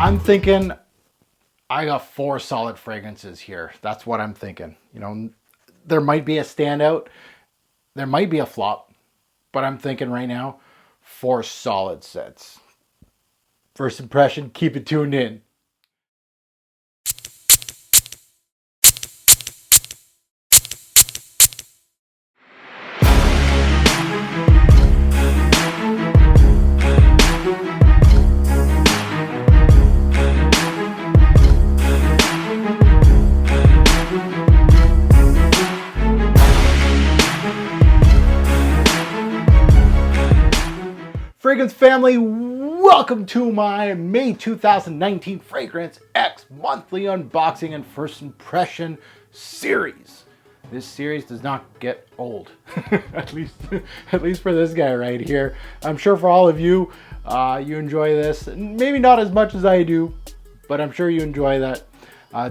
I'm thinking I got 4 solid fragrances here. That's what I'm thinking. You know, there might be a standout. There might be a flop. But I'm thinking right now, 4 solid sets. First impression, keep it tuned in. Fragrance family, welcome to my May 2019 FragranceX monthly unboxing and first impression series. This series does not get old, at least for this guy right here. I'm sure for all of you, you enjoy this. Maybe not as much as I do, but I'm sure you enjoy that.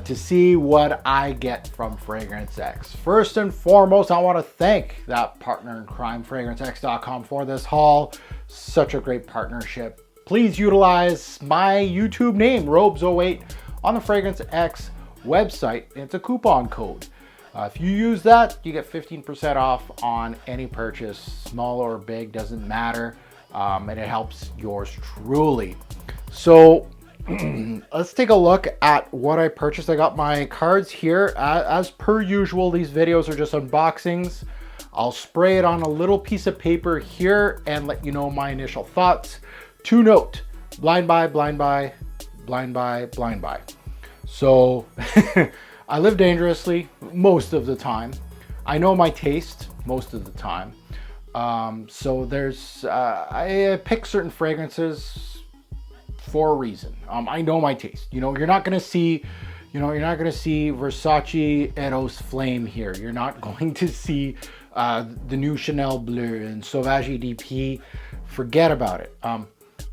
To see what I get from FragranceX. First and foremost, I want to thank that partner in crime, FragranceX.com, for this haul. Such a great partnership. Please utilize my YouTube name, Robes08, on the FragranceX website. It's a coupon code. If you use that, you get 15% off on any purchase, small or big, doesn't matter, and it helps yours truly. So let's take a look at what I purchased. I got my cards here. As per usual, these videos are just unboxings. I'll spray it on a little piece of paper here and let you know my initial thoughts. To note, blind buy, blind buy, blind buy, blind buy. So I live dangerously most of the time. I know my taste most of the time. So there's, I pick certain fragrances for a reason. I know my taste. You know, you're not gonna see Versace Eros Flame here. You're not going to see the new Chanel Bleu and Sauvage EDP. Forget about it.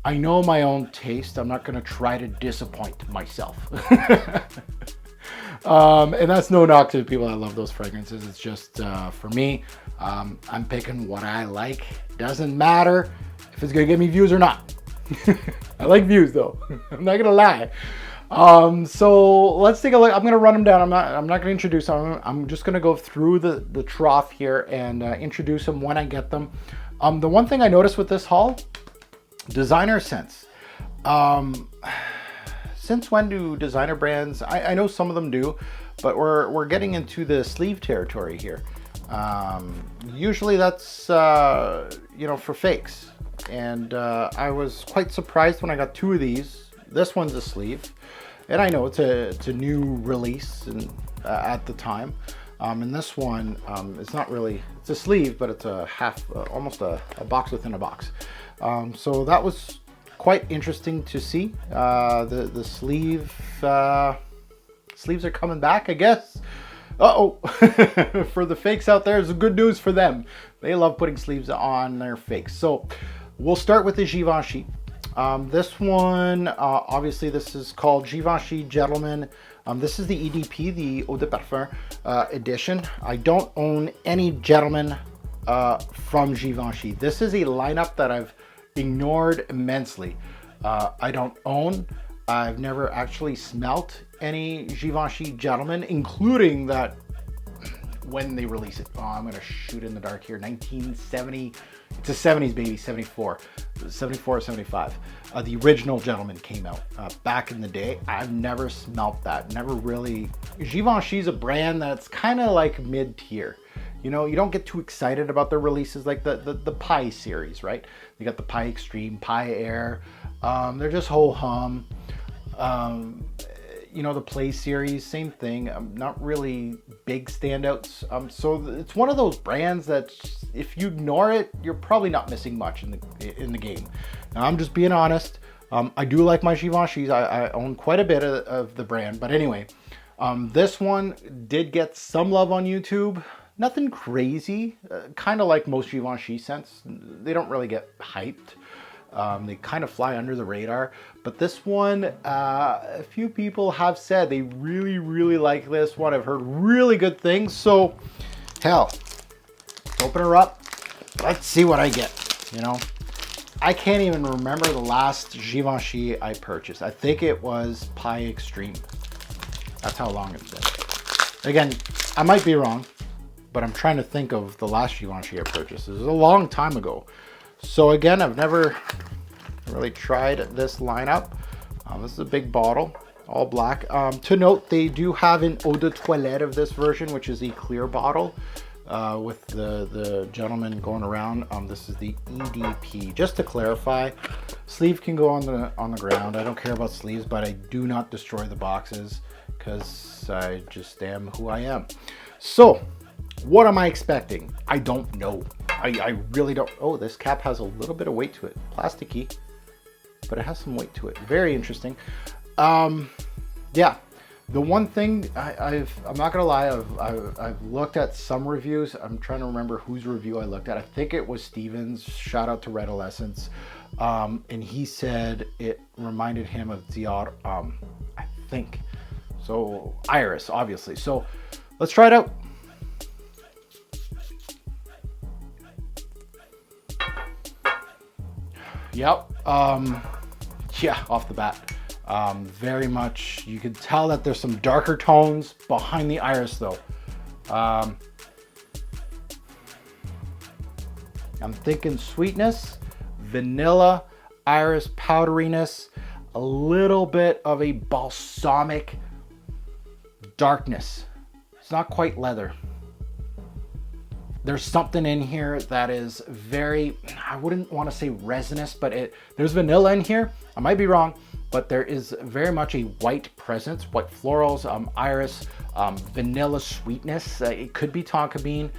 I know my own taste. I'm not gonna try to disappoint myself. And that's no knock to the people that love those fragrances. It's just for me, I'm picking what I like. Doesn't matter if it's gonna get me views or not. I like views though. I'm not gonna lie. So let's take a look. I'm gonna run them down. I'm not gonna introduce them. I'm just gonna go through the trough here and introduce them when I get them. The one thing I noticed with this haul, designer scents. Since when do designer brands? I know some of them do, but we're getting into the sleeve territory here. Usually that's for fakes. And I was quite surprised when I got 2 of these. This one's a sleeve, and I know it's a new release at the time. And this one, it's not really, it's a sleeve, but it's a half, almost a box within a box. So that was quite interesting to see. The sleeve, sleeves are coming back, I guess. Uh-oh, for the fakes out there, it's good news for them. They love putting sleeves on their fakes. So we'll start with the Givenchy. This one, obviously this is called Givenchy Gentleman. This is the EDP, the Eau de Parfum edition. I don't own any Gentleman from Givenchy. This is a lineup that I've ignored immensely. I don't own, I've never actually smelt any Givenchy Gentleman, including that when they release it. Oh, I'm gonna shoot in the dark here. 1970, it's a 70s baby, 74 or 75. The original Gentleman came out back in the day. I've never smelt that, never really. Givenchy's a brand that's kind of like mid-tier. You know, you don't get too excited about their releases like the Pie series, right? You got the Pie Extreme, Pie Air. They're just ho-hum. You know, the Play series, same thing. Not really big standouts. So it's one of those brands that if you ignore it, you're probably not missing much in the game. Now, I'm just being honest. I do like my Givenchy's. I own quite a bit of the brand. But anyway, this one did get some love on YouTube. Nothing crazy. Kind of like most Givenchy scents. They don't really get hyped. They kind of fly under the radar, but this one, a few people have said they really, really like this one. I've heard really good things. So hell, let's open her up. Let's see what I get, you know. I can't even remember the last Givenchy I purchased. I think it was Pi Extreme. That's how long it's been. Again, I might be wrong, but I'm trying to think of the last Givenchy I purchased. It was a long time ago. So again, I've never really tried this lineup. This is a big bottle, all black. To note, they do have an Eau de Toilette of this version, which is a clear bottle with the gentleman going around. This is the EDP. Just to clarify, sleeve can go on the ground. I don't care about sleeves, but I do not destroy the boxes because I just am who I am. So, what am I expecting? I don't know. I really don't. Oh, this cap has a little bit of weight to it. Plasticky, but it has some weight to it. Very interesting. Yeah, the one thing I'm not gonna lie, I've looked at some reviews. I'm trying to remember whose review I looked at. I think it was Steven's. Shout out to Red Adolescence. And he said it reminded him of Dior. I think so. Iris, obviously. So let's try it out. Yep. Yeah, off the bat. Very much, you can tell that there's some darker tones behind the iris though. I'm thinking sweetness, vanilla, iris powderiness, a little bit of a balsamic darkness. It's not quite leather. There's something in here that is very, I wouldn't want to say resinous, but there's vanilla in here. I might be wrong, but there is very much a white presence, white florals, iris, vanilla sweetness. It could be tonka bean,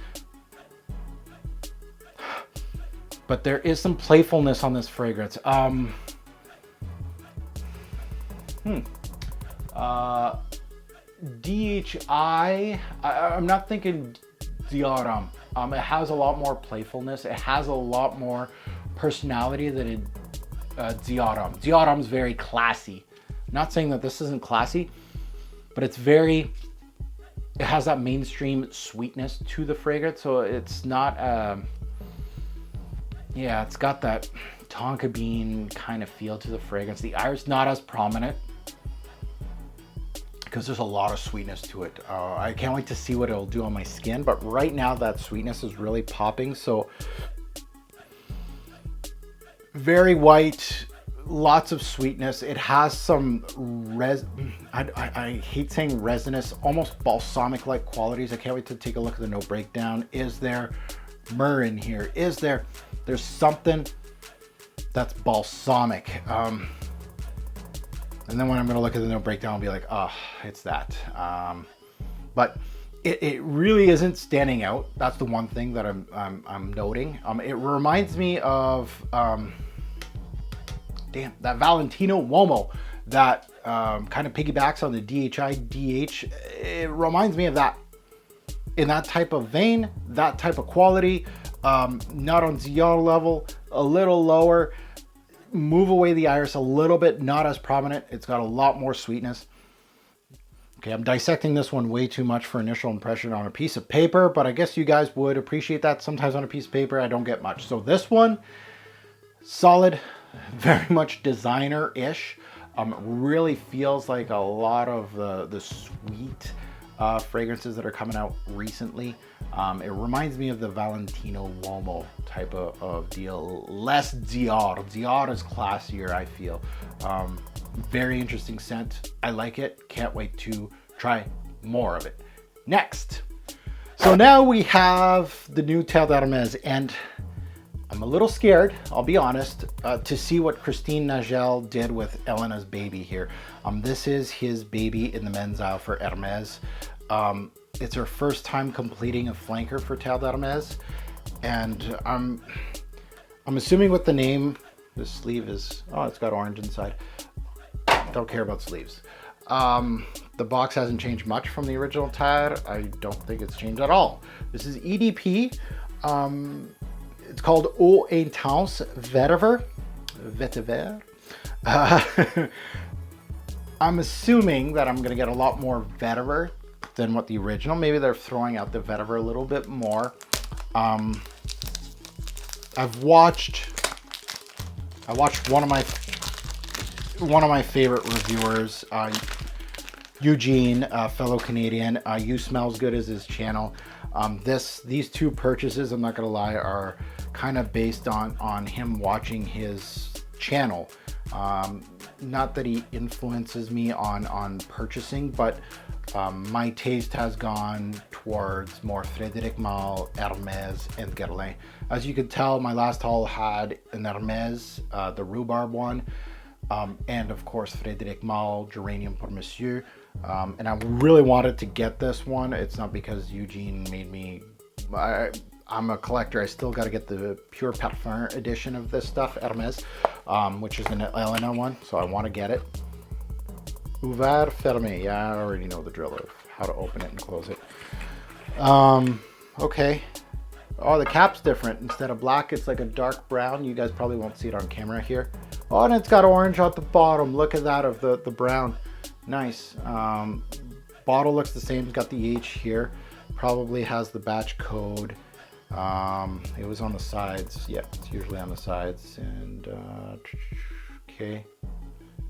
but there is some playfulness on this fragrance. DHI, I'm not thinking Dioram. It has a lot more playfulness. It has a lot more personality than Dioram. Dioram's very classy. Not saying that this isn't classy, but it has that mainstream sweetness to the fragrance. So it's not, yeah, it's got that tonka bean kind of feel to the fragrance. The iris not as prominent, because there's a lot of sweetness to it. I can't wait to see what it'll do on my skin, but right now that sweetness is really popping. So very white, lots of sweetness. It has some I hate saying resinous, almost balsamic-like qualities. I can't wait to take a look at the note breakdown. Is there myrrh in here? There's something that's balsamic. And then when I'm going to look at the note breakdown, I'll be like, oh, it's that. But it really isn't standing out. That's the one thing that I'm noting. It reminds me of, that Valentino Uomo that kind of piggybacks on the DHI DH. It reminds me of that. In that type of vein, that type of quality, not on Dior level, a little lower. Move away the iris a little bit, not as prominent. It's got a lot more sweetness. Okay, I'm dissecting this one way too much for initial impression on a piece of paper, but I guess you guys would appreciate that. Sometimes on a piece of paper, I don't get much. So this one, solid, very much designer-ish. Really feels like a lot of the sweet fragrances that are coming out recently. It reminds me of the Valentino Uomo type of deal. Less Dior. Dior is classier, I feel. Very interesting scent. I like it. Can't wait to try more of it. Next. So now we have the new Terre d'Hermes, and I'm a little scared, I'll be honest, to see what Christine Nagel did with Elena's baby here. This is his baby in the men's aisle for Hermes. It's her first time completing a flanker for Terre d'Hermes, and I'm assuming with the name, the sleeve is, oh, it's got orange inside. Don't care about sleeves. The box hasn't changed much from the original Terre. I don't think it's changed at all. This is EDP. It's called Eau Intense Vetiver. I'm assuming that I'm going to get a lot more vetiver than what the original. Maybe they're throwing out the vetiver a little bit more. I've watched I watched one of my favorite reviewers, Eugene, fellow Canadian. You Smells Good is his channel. These two purchases, I'm not gonna lie, are kind of based on him watching his channel. Not that he influences me on purchasing, but my taste has gone towards more Frédéric Malle, Hermes, and Guerlain. As you could tell, my last haul had an Hermes, the rhubarb one, and of course Frédéric Malle, Geranium pour Monsieur. And I really wanted to get this one. It's not because Eugene made me... I'm a collector. I still got to get the Pure Parfum edition of this stuff, Hermes, which is an Elena one, so I want to get it. Ouvert, fermé. Yeah, I already know the drill of how to open it and close it. Okay. Oh, the cap's different. Instead of black, it's like a dark brown. You guys probably won't see it on camera here. Oh, and it's got orange at the bottom. Look at that, of the brown. Nice. Bottle looks the same. It's got the H here. Probably has the batch code. It was on the sides. Yeah, it's usually on the sides. And okay.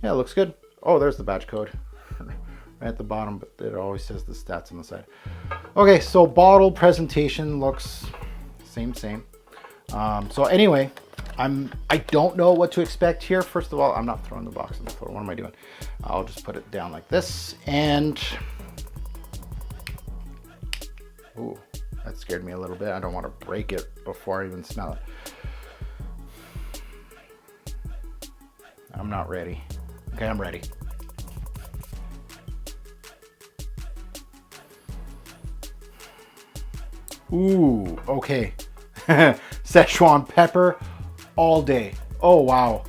Yeah, it looks good. Oh, there's the batch code. Right at the bottom, but it always says the stats on the side. Okay, so bottle presentation looks same. So anyway, I don't know what to expect here. First of all, I'm not throwing the box in the photo. What am I doing? I'll just put it down like this. And ooh, that scared me a little bit. I don't want to break it before I even smell it. I'm not ready. Okay, I'm ready. Ooh, okay. Szechuan pepper all day. Oh, wow.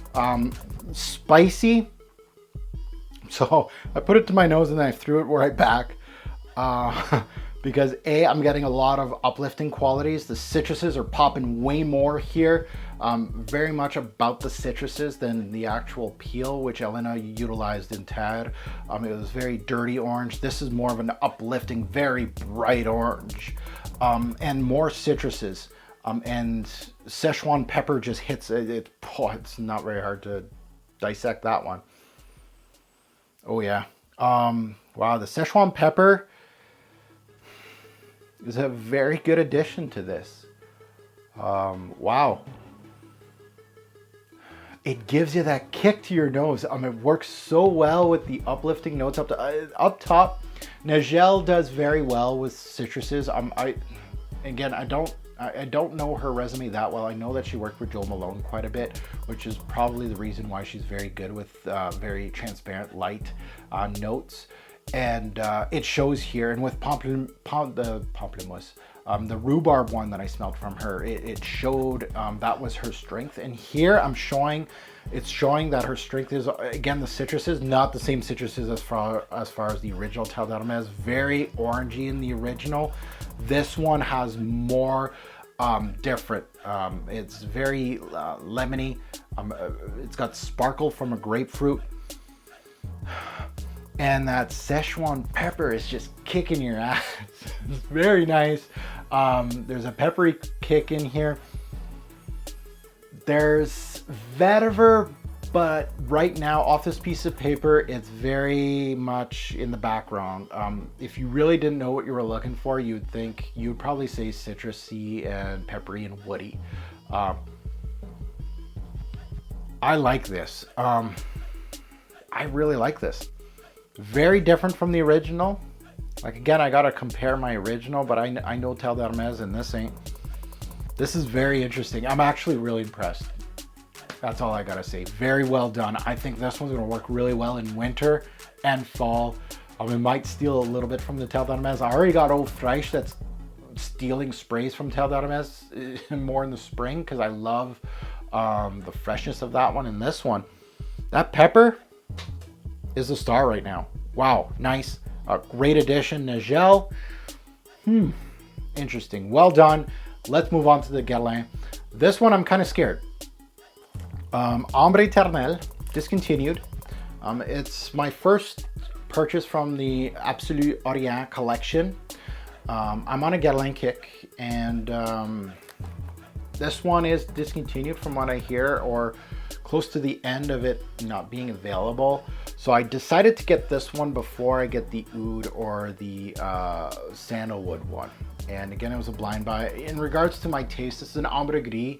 Spicy. So I put it to my nose and then I threw it right back. Because I'm getting a lot of uplifting qualities. The citruses are popping way more here. Very much about the citruses than the actual peel, which Elena utilized in Tad. It was very dirty orange. This is more of an uplifting, very bright orange, and more citruses. And Szechuan pepper just hits it. It's not very hard to dissect that one. Oh yeah. Wow, the Szechuan pepper is a very good addition to this. Wow. It gives you that kick to your nose. It works so well with the uplifting notes up top. Nagel does very well with citruses. I don't know her resume that well. I know that she worked with Joe Malone quite a bit, which is probably the reason why she's very good with very transparent light notes. And it shows here. And with pamplemousse, the rhubarb one that I smelled from her, it showed that was her strength. And here it's showing that her strength is, again, the citruses, not the same citruses as far as the original Terre d'Hermes. Very orangey in the original. This one has more different. It's very lemony. It's got sparkle from a grapefruit. And that Szechuan pepper is just kicking your ass. It's very nice. There's a peppery kick in here. There's vetiver, but right now off this piece of paper, it's very much in the background. If you really didn't know what you were looking for, you'd probably say citrusy and peppery and woody. I like this. I really like this. Very different from the original. Like, again, I gotta compare my original, but I know Terre d'Hermes and this ain't. This is very interesting. I'm actually really impressed. That's all I gotta say. Very well done. I think this one's gonna work really well in winter and fall. It might steal a little bit from the Terre d'Hermes. I already got Eau Fraiche that's stealing sprays from Terre d'Hermes more in the spring because I love the freshness of that one. And this one, that pepper is a star right now. Wow, nice. Great addition. Nagel. Interesting. Well done. Let's move on to the Guerlain. This one I'm kind of scared. Ambre Éternel, discontinued. It's my first purchase from the Absolu Orient collection. I'm on a Guerlain kick, and this one is discontinued from what I hear, or close to the end of it not being available. So I decided to get this one before I get the oud or the sandalwood one. And again, it was a blind buy. In regards to my taste, this is an ambergris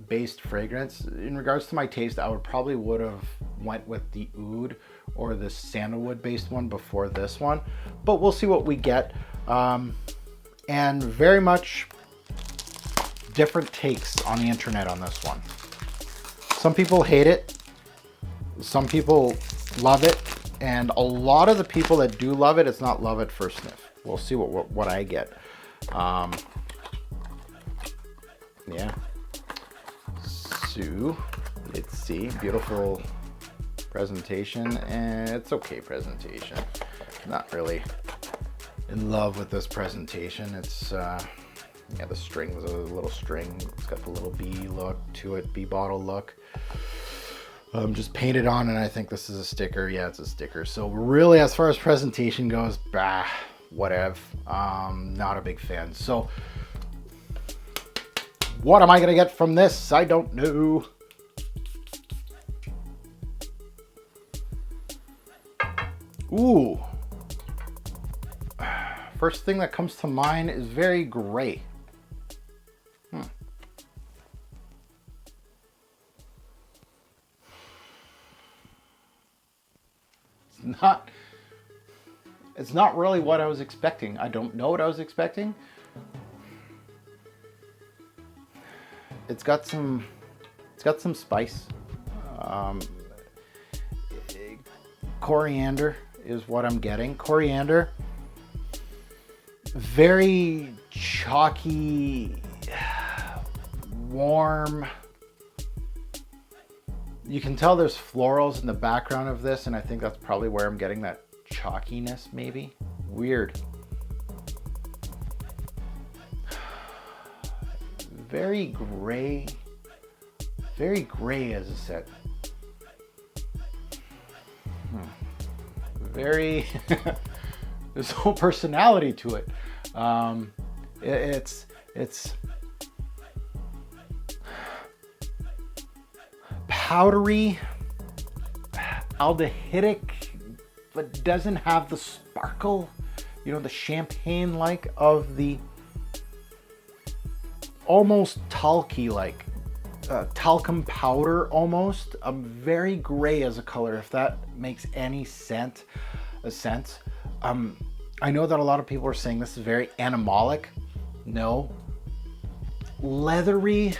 based fragrance. In regards to my taste, I would have went with the oud or the sandalwood based one before this one, but we'll see what we get. And very much different takes on the internet on this one. Some people hate it, some people love it, and a lot of the people that do love it, it's not love at first sniff. We'll see what I get. Yeah. So let's see. Beautiful presentation, and it's okay presentation. Not really in love with this presentation. It's yeah, the string was a little string. It's got the little bee look to it, bee bottle look. Just painted on, and I think this is a sticker. Yeah, it's a sticker. So really, as far as presentation goes, bah, whatever. Not a big fan. So what am I gonna get from this? I don't know. Ooh. First thing that comes to mind is very gray. It's not really what I was expecting. I don't know what I was expecting. It's got some spice. Coriander is what I'm getting. Coriander, very chalky, warm. You can tell there's florals in the background of this, and I think that's probably where I'm getting that chalkiness, maybe. Weird. Very gray as I said. Very, there's no personality to it. It's powdery, aldehydic, but doesn't have the sparkle, you know, the champagne-like of the almost talky, like talcum powder almost. Very gray as a color, if that makes any sense. I know that a lot of people are saying this is very animalic. No. Leathery.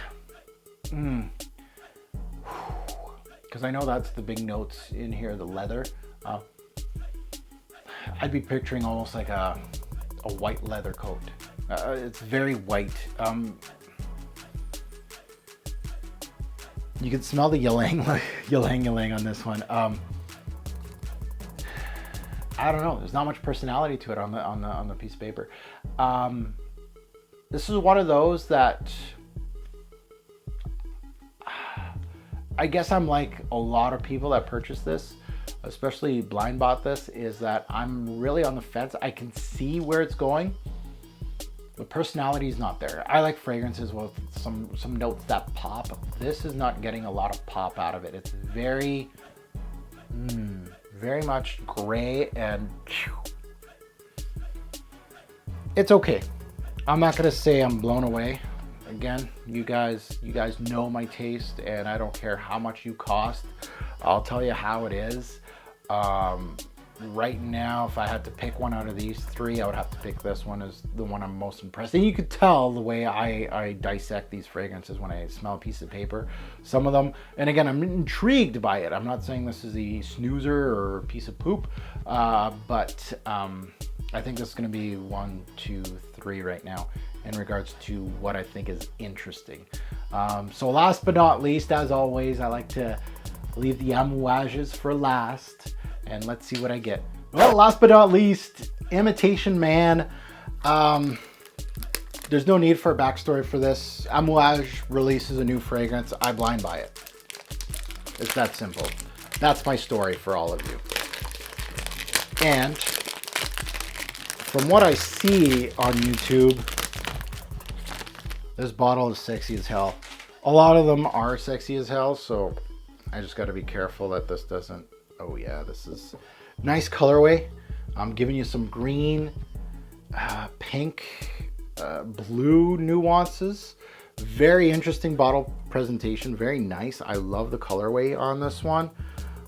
Because I know that's the big notes in here, the leather. I'd be picturing almost like a white leather coat. It's very white. You can smell the ylang on this one. I don't know. There's not much personality to it on the piece of paper. This is one of those that I guess I'm like a lot of people that purchase this, especially blind bought this, is that I'm really on the fence. I can see where it's going. The personality is not there. I like fragrances with some notes that pop. This is not getting a lot of pop out of it. It's very, very much gray, and it's okay. I'm not gonna say I'm blown away. Again, you guys know my taste, and I don't care how much you cost. I'll tell you how it is. Right now, if I had to pick one out of these three, I would have to pick this one as the one I'm most impressed. And you could tell the way I dissect these fragrances when I smell a piece of paper. Some of them, and again, I'm intrigued by it. I'm not saying this is a snoozer or a piece of poop, but I think this is going to be 1, 2, 3 right now in regards to what I think is interesting. So last but not least, as always, I like to leave the Amouages for last. And let's see what I get. Well, last but not least, Imitation Man. There's no need for a backstory for this. Amouage releases a new fragrance. I blind buy it. It's that simple. That's my story for all of you. And from what I see on YouTube, this bottle is sexy as hell. A lot of them are sexy as hell, so I just got to be careful that this doesn't. Oh yeah, this is nice colorway. I'm giving you some green, pink, blue nuances. Very interesting bottle presentation. Very nice. I love the colorway on this one.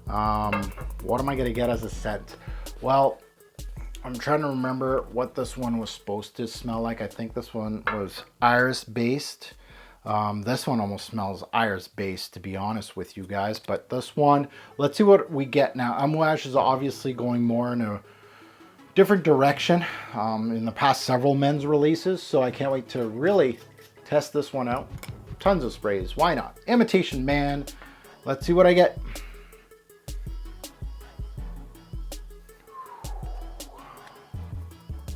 What am I gonna get as a scent? Well, I'm trying to remember what this one was supposed to smell like. I think this one was iris based. This one almost smells iris based, to be honest with you guys. But this one, let's see what we get now. Amouage is obviously going more in a different direction in the past several men's releases. So I can't wait to really test this one out. Tons of sprays. Why not? Imitation Man. Let's see what I get.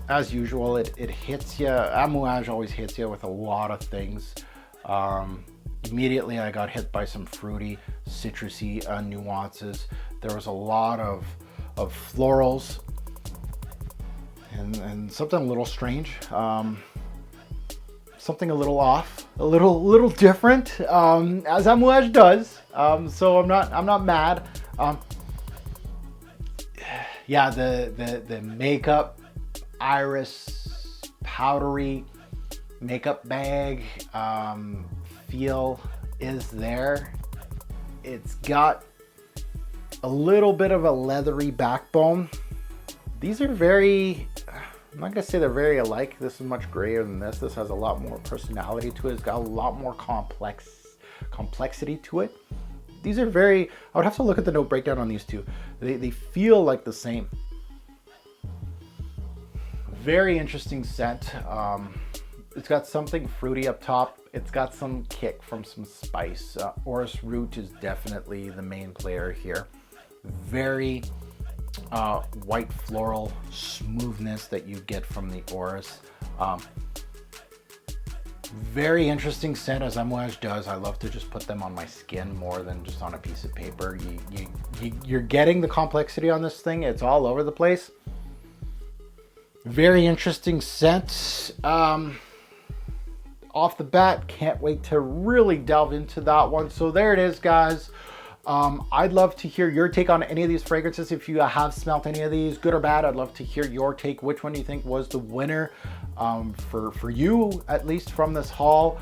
As usual, it hits you. Amouage always hits you with a lot of things. Immediately I got hit by some fruity, citrusy nuances. There was a lot of florals and something a little strange. Something a little off, a little different, as Amouage does. So I'm not mad. Yeah, the makeup, iris, powdery makeup bag feel is there. It's got a little bit of a leathery backbone. These are very, I'm not gonna say they're very alike. This is much grayer than this. This has a lot more personality to it. It's got a lot more complexity to it. These are very, I would have to look at the note breakdown on these two. They feel like the same. Very interesting scent. It's got something fruity up top. It's got some kick from some spice. Orris root is definitely the main player here. Very white floral smoothness that you get from the orris. Very interesting scent, as Amouage does. I love to just put them on my skin more than just on a piece of paper. You're getting the complexity on this thing. It's all over the place. Very interesting scent. Off the bat, can't wait to really delve into that one. So there it is, guys. I'd love to hear your take on any of these fragrances. If you have smelt any of these, good or bad, I'd love to hear your take. Which one do you think was the winner for you, at least from this haul?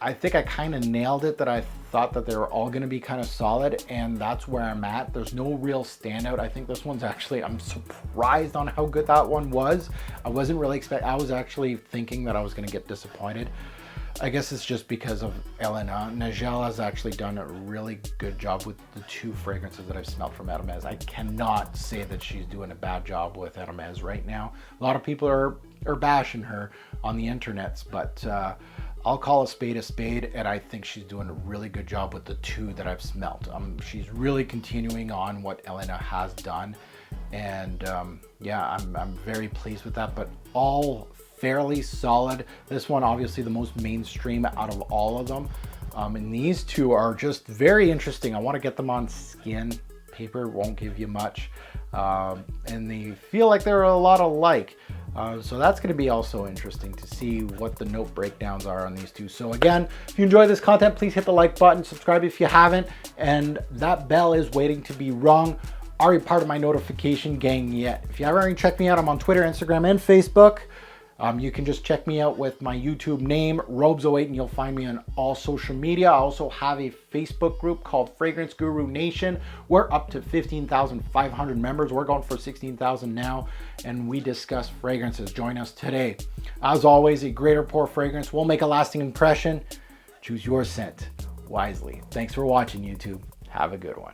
I think I kind of nailed it, that I thought that they were all going to be kind of solid, and that's where I'm at. There's no real standout. I think this one's actually, I'm surprised on how good that one was. I wasn't really expecting, I was actually thinking that I was going to get disappointed. I guess it's just because of Elena. Nigel has actually done a really good job with the two fragrances that I've smelled from Hermes. I cannot say that she's doing a bad job with Hermes right now. A lot of people are bashing her on the internets, but I'll call a spade, and I think she's doing a really good job with the two that I've smelt. She's really continuing on what Elena has done, and yeah, I'm very pleased with that, but all fairly solid. This one obviously the most mainstream out of all of them, and these two are just very interesting. I want to get them on skin. Paper won't give you much, and they feel like they're a lot alike. So that's going to be also interesting to see what the note breakdowns are on these two. So again, if you enjoy this content, please hit the like button, subscribe if you haven't, and that bell is waiting to be rung. Are you part of my notification gang yet? If you haven't already checked me out, I'm on Twitter, Instagram, and Facebook. You can just check me out with my YouTube name, Robes08, and you'll find me on all social media. I also have a Facebook group called Fragrance Guru Nation. We're up to 15,500 members. We're going for 16,000 now, and we discuss fragrances. Join us today. As always, a great or poor fragrance will make a lasting impression. Choose your scent wisely. Thanks for watching, YouTube. Have a good one.